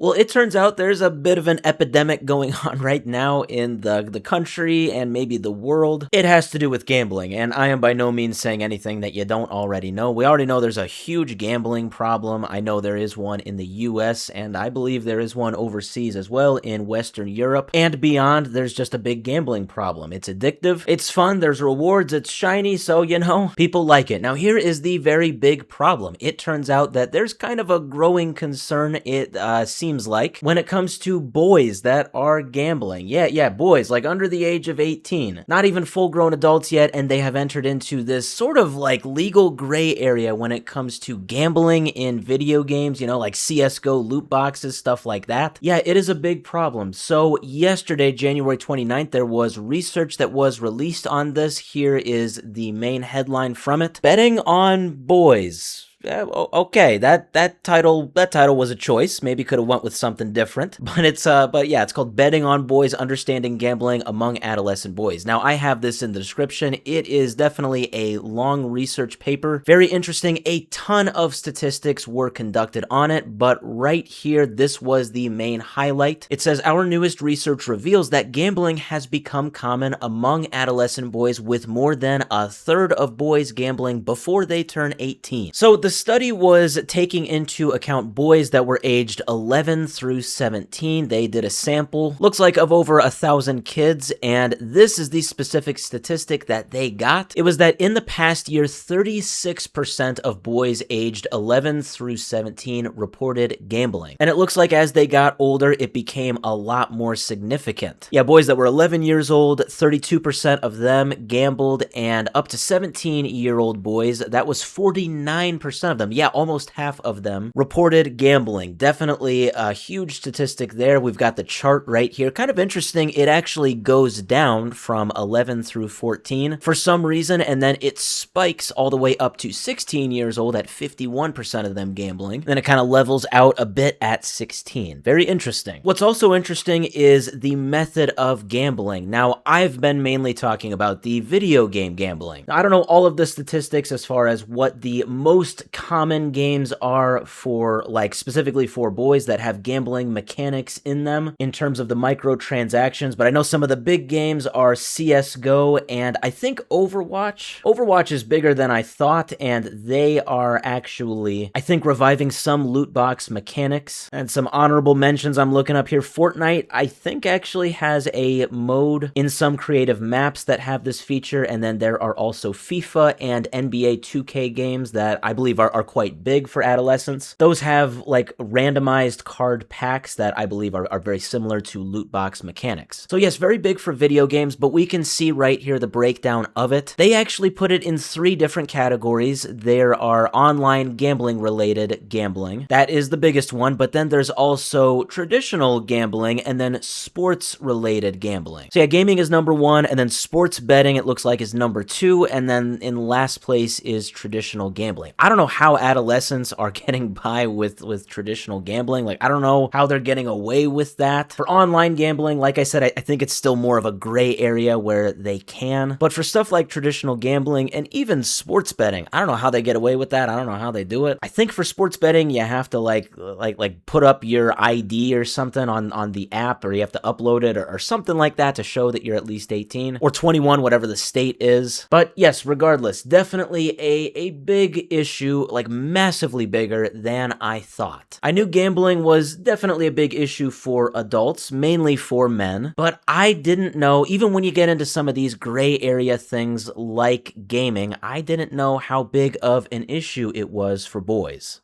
Well, it turns out there's a bit of an epidemic going on right now in the country and maybe the world. It has to do with gambling, and I am by no means saying anything that you don't already know. We already know there's a huge gambling problem. I know there is one in the US, and I believe there is one overseas as well in Western Europe. And beyond, there's just a big gambling problem. It's addictive, it's fun, there's rewards, it's shiny, so people like it. Now, here is the very big problem. It turns out that there's kind of a growing concern, it seems like, when it comes to boys that are gambling. Yeah, boys, like under the age of 18. Not even full-grown adults yet, and they have entered into this sort of like legal gray area when it comes to gambling in video games, like CSGO loot boxes, stuff like that. Yeah, it is a big problem. So yesterday, January 29th, there was research that was released on this. Here is the main headline from it. Betting on boys. Yeah, okay, that title was a choice. Maybe could have went with something different, but it's called Betting on Boys: Understanding Gambling Among Adolescent Boys. Now, I have this in the description. It is definitely a long research paper, very interesting. A ton of statistics were conducted on it, but right here, this was the main highlight. It says our newest research reveals that gambling has become common among adolescent boys, with more than a third of boys gambling before they turn 18. So the study was taking into account boys that were aged 11 through 17. They did a sample, looks like of over 1,000 kids, and this is the specific statistic that they got. It was that in the past year, 36% of boys aged 11 through 17 reported gambling. And it looks like as they got older, it became a lot more significant. Yeah, boys that were 11 years old, 32% of them gambled, and up to 17-year-old boys, that was 49% of them, yeah, almost half of them, reported gambling. Definitely a huge statistic there. We've got the chart right here. Kind of interesting, it actually goes down from 11 through 14 for some reason, and then it spikes all the way up to 16 years old at 51% of them gambling. Then it kind of levels out a bit at 16. Very interesting. What's also interesting is the method of gambling. Now, I've been mainly talking about the video game gambling. I don't know all of the statistics as far as what the most common games are for, like, specifically for boys that have gambling mechanics in them in terms of the microtransactions, but I know some of the big games are CSGO and I think Overwatch. Overwatch is bigger than I thought, and they are actually, I think, reviving some loot box mechanics. And some honorable mentions I'm looking up here. Fortnite, I think, actually has a mode in some creative maps that have this feature, and then there are also FIFA and NBA 2K games that I believe are quite big for adolescents. Those have like randomized card packs that I believe are very similar to loot box mechanics. So yes, very big for video games, but we can see right here the breakdown of it. They actually put it in 3 different categories. There are online gambling related gambling. That is the biggest one, but then there's also traditional gambling and then sports related gambling. So yeah, gaming is number 1, and then sports betting, it looks like, is number 2, and then in last place is traditional gambling. I don't know how adolescents are getting by with traditional gambling. Like, I don't know how they're getting away with that. For online gambling, like I said, I think it's still more of a gray area where they can. But for stuff like traditional gambling and even sports betting, I don't know how they get away with that. I don't know how they do it. I think for sports betting, you have to like put up your ID or something on the app, or you have to upload it or something like that to show that you're at least 18 or 21, whatever the state is. But yes, regardless, definitely a big issue, like massively bigger than I thought. I knew gambling was definitely a big issue for adults, mainly for men, but I didn't know, even when you get into some of these gray area things like gaming, I didn't know how big of an issue it was for boys.